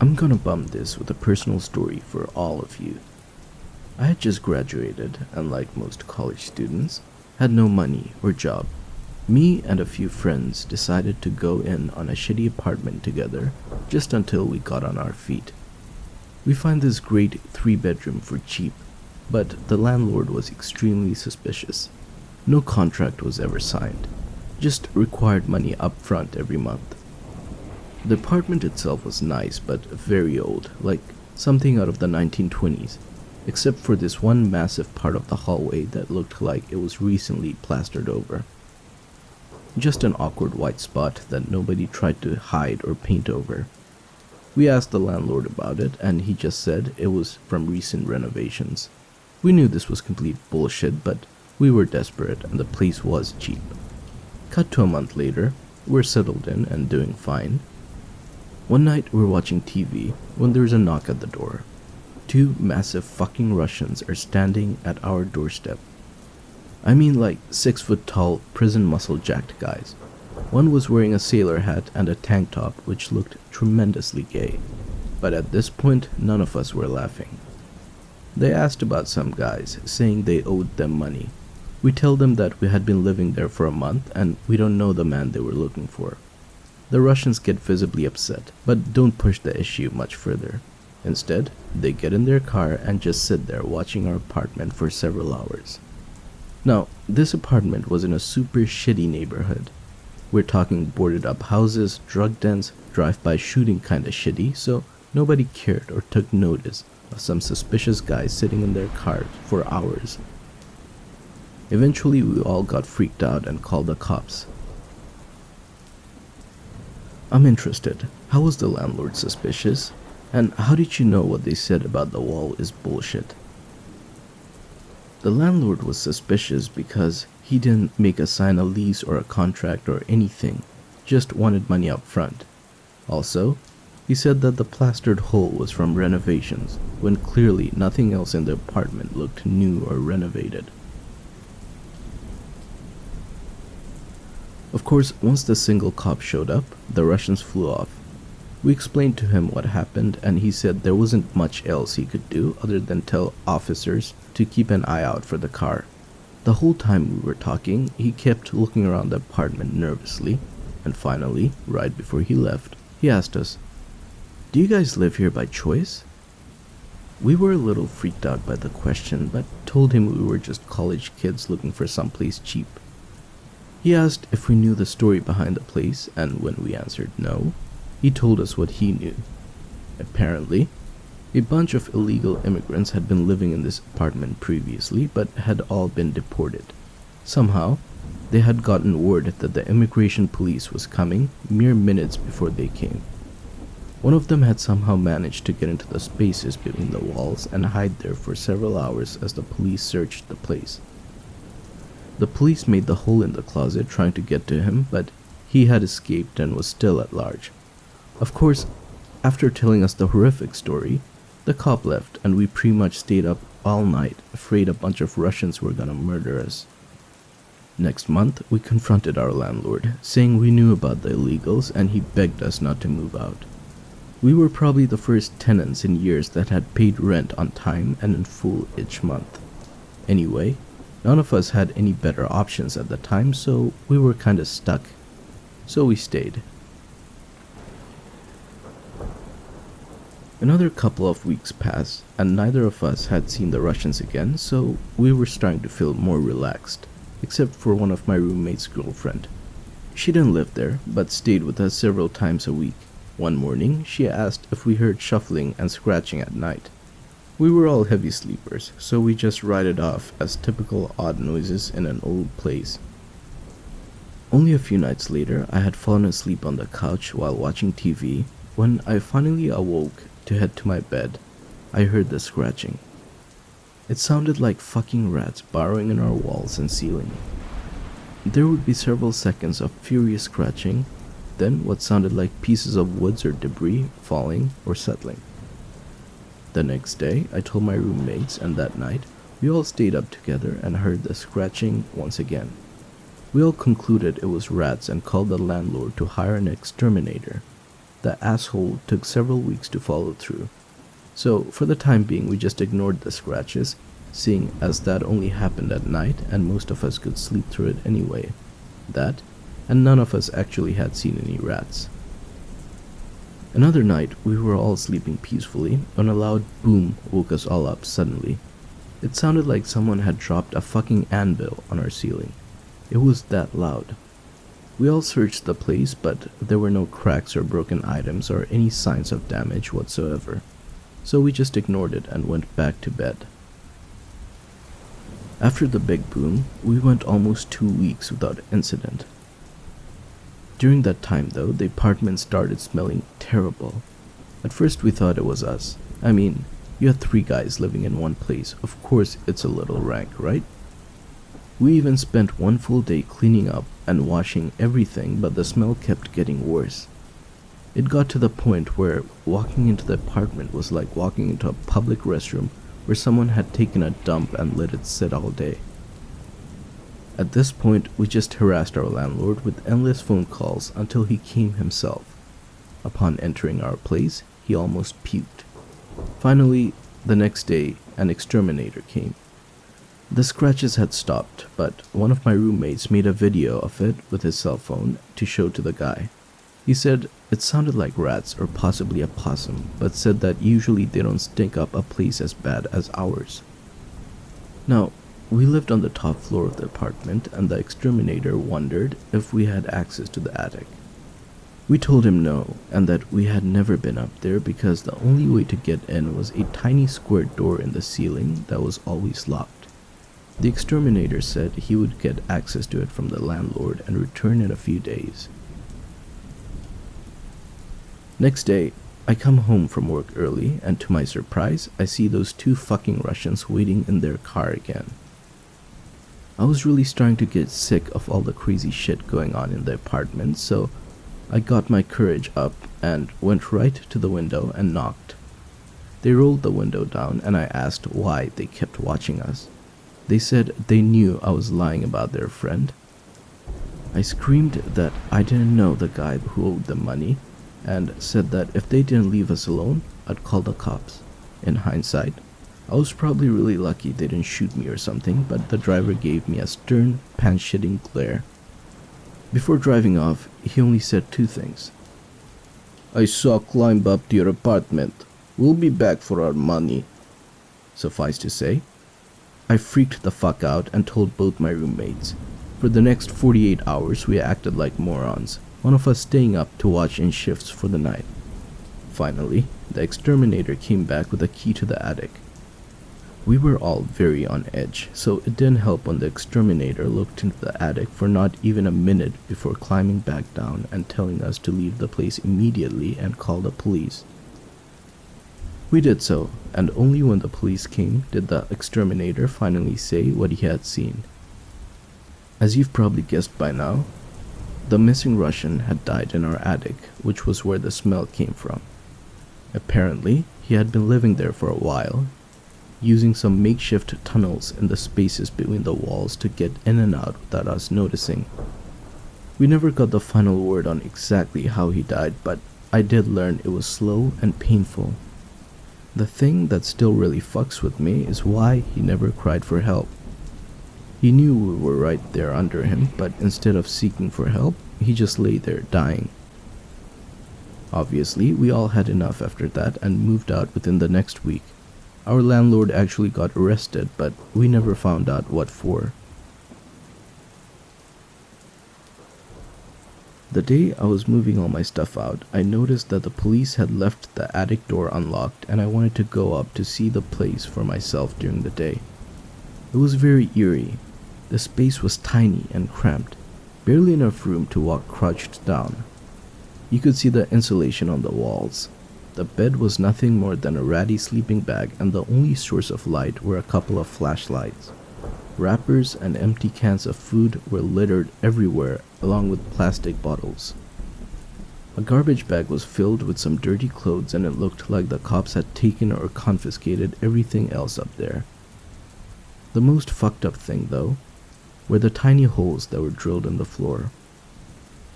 I'm gonna bump this with a personal story for all of you. I had just graduated and, like most college students, had no money or job. Me and a few friends decided to go in on a shitty apartment together just until we got on our feet. We find this great 3-bedroom for cheap, but the landlord was extremely suspicious. No contract was ever signed, just required money up front every month. The apartment itself was nice but very old, like something out of the 1920s, except for this one massive part of the hallway that looked like it was recently plastered over. Just an awkward white spot that nobody tried to hide or paint over. We asked the landlord about it and he just said it was from recent renovations. We knew this was complete bullshit, but we were desperate and the place was cheap. Cut to a month later, we're settled in and doing fine. One night we're watching TV when there's a knock at the door. 2 massive fucking Russians are standing at our doorstep. I mean like 6-foot tall prison muscle jacked guys. One was wearing a sailor hat and a tank top which looked tremendously gay. But at this point none of us were laughing. They asked about some guys, saying they owed them money. We tell them that we had been living there for a month and we don't know the man they were looking for. The Russians get visibly upset, but don't push the issue much further. Instead, they get in their car and just sit there watching our apartment for several hours. Now, this apartment was in a super shitty neighborhood. We're talking boarded up houses, drug dens, drive-by shooting kinda shitty, so nobody cared or took notice of some suspicious guys sitting in their cars for hours. Eventually, we all got freaked out and called the cops. I'm interested. How was the landlord suspicious? And how did you know what they said about the wall is bullshit? The landlord was suspicious because he didn't make us sign a lease or a contract or anything, just wanted money up front. Also, he said that the plastered hole was from renovations, when clearly nothing else in the apartment looked new or renovated. Of course, once the single cop showed up, the Russians flew off. We explained to him what happened and he said there wasn't much else he could do other than tell officers to keep an eye out for the car. The whole time we were talking, he kept looking around the apartment nervously, and finally, right before he left, he asked us, "Do you guys live here by choice?" We were a little freaked out by the question, but told him we were just college kids looking for someplace cheap. He asked if we knew the story behind the place, and when we answered no, he told us what he knew. Apparently, a bunch of illegal immigrants had been living in this apartment previously, but had all been deported. Somehow, they had gotten word that the immigration police was coming mere minutes before they came. One of them had somehow managed to get into the spaces between the walls and hide there for several hours as the police searched the place. The police made the hole in the closet trying to get to him, but he had escaped and was still at large. Of course, after telling us the horrific story, the cop left and we pretty much stayed up all night, afraid a bunch of Russians were gonna murder us. Next month, we confronted our landlord, saying we knew about the illegals and he begged us not to move out. We were probably the first tenants in years that had paid rent on time and in full each month. Anyway, none of us had any better options at the time, so we were kinda stuck. So we stayed. Another couple of weeks passed, and neither of us had seen the Russians again, so we were starting to feel more relaxed, except for one of my roommate's girlfriend. She didn't live there, but stayed with us several times a week. One morning, she asked if we heard shuffling and scratching at night. We were all heavy sleepers, so we just write it off as typical odd noises in an old place. Only a few nights later, I had fallen asleep on the couch while watching TV. When I finally awoke to head to my bed, I heard the scratching. It sounded like fucking rats burrowing in our walls and ceiling. There would be several seconds of furious scratching, then what sounded like pieces of woods or debris falling or settling. The next day, I told my roommates, and that night, we all stayed up together and heard the scratching once again. We all concluded it was rats and called the landlord to hire an exterminator. The asshole took several weeks to follow through. So, for the time being, we just ignored the scratches, seeing as that only happened at night and most of us could sleep through it anyway. That, and none of us actually had seen any rats. Another night, we were all sleeping peacefully when a loud boom woke us all up suddenly. It sounded like someone had dropped a fucking anvil on our ceiling. It was that loud. We all searched the place, but there were no cracks or broken items or any signs of damage whatsoever. So we just ignored it and went back to bed. After the big boom, we went almost 2 weeks without incident. During that time though, the apartment started smelling terrible. At first we thought it was us. I mean, you had 3 guys living in one place, of course it's a little rank, right? We even spent one full day cleaning up and washing everything, but the smell kept getting worse. It got to the point where walking into the apartment was like walking into a public restroom where someone had taken a dump and let it sit all day. At this point, we just harassed our landlord with endless phone calls until he came himself. Upon entering our place, he almost puked. Finally, the next day, an exterminator came. The scratches had stopped, but one of my roommates made a video of it with his cell phone to show to the guy. He said it sounded like rats or possibly a possum, but said that usually they don't stink up a place as bad as ours. Now, we lived on the top floor of the apartment, and the exterminator wondered if we had access to the attic. We told him no, and that we had never been up there because the only way to get in was a tiny square door in the ceiling that was always locked. The exterminator said he would get access to it from the landlord and return in a few days. Next day, I come home from work early, and to my surprise, I see those 2 fucking Russians waiting in their car again. I was really starting to get sick of all the crazy shit going on in the apartment, so I got my courage up and went right to the window and knocked. They rolled the window down and I asked why they kept watching us. They said they knew I was lying about their friend. I screamed that I didn't know the guy who owed them money and said that if they didn't leave us alone, I'd call the cops. In hindsight, I was probably really lucky they didn't shoot me or something, but the driver gave me a stern, pants-shitting glare. Before driving off, he only said 2 things. "I saw climb up to your apartment. We'll be back for our money." Suffice to say, I freaked the fuck out and told both my roommates. For the next 48 hours, we acted like morons, one of us staying up to watch in shifts for the night. Finally, the exterminator came back with a key to the attic. We were all very on edge, so it didn't help when the exterminator looked into the attic for not even a minute before climbing back down and telling us to leave the place immediately and call the police. We did so, and only when the police came did the exterminator finally say what he had seen. As you've probably guessed by now, the missing Russian had died in our attic, which was where the smell came from. Apparently, he had been living there for a while, using some makeshift tunnels in the spaces between the walls to get in and out without us noticing. We never got the final word on exactly how he died, but I did learn it was slow and painful. The thing that still really fucks with me is why he never cried for help. He knew we were right there under him, but instead of seeking for help, he just lay there dying. Obviously, we all had enough after that and moved out within the next week. Our landlord actually got arrested, but we never found out what for. The day I was moving all my stuff out, I noticed that the police had left the attic door unlocked, and I wanted to go up to see the place for myself during the day. It was very eerie. The space was tiny and cramped, barely enough room to walk crouched down. You could see the insulation on the walls. The bed was nothing more than a ratty sleeping bag, and the only source of light were a couple of flashlights. Wrappers and empty cans of food were littered everywhere, along with plastic bottles. A garbage bag was filled with some dirty clothes, and it looked like the cops had taken or confiscated everything else up there. The most fucked up thing, though, were the tiny holes that were drilled in the floor.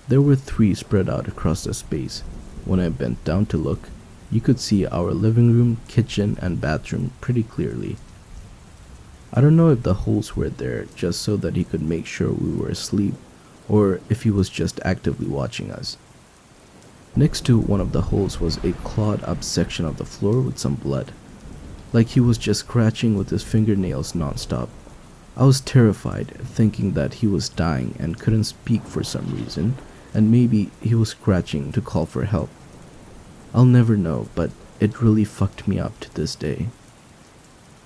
There were 3 spread out across the space. When I bent down to look, you could see our living room, kitchen, and bathroom pretty clearly. I don't know if the holes were there just so that he could make sure we were asleep, or if he was just actively watching us. Next to one of the holes was a clawed up section of the floor with some blood, like he was just scratching with his fingernails non-stop. I was terrified, thinking that he was dying and couldn't speak for some reason, and maybe he was scratching to call for help. I'll never know, but it really fucked me up to this day.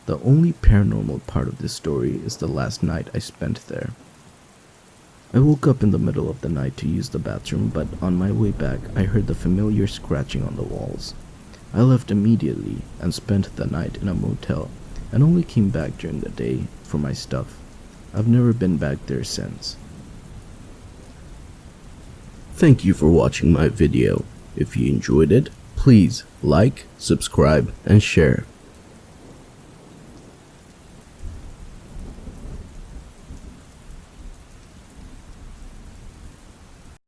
The only paranormal part of this story is the last night I spent there. I woke up in the middle of the night to use the bathroom, but on my way back I heard the familiar scratching on the walls. I left immediately and spent the night in a motel, and only came back during the day for my stuff. I've never been back there since. Thank you for watching my video. If you enjoyed it, please like, subscribe, and share.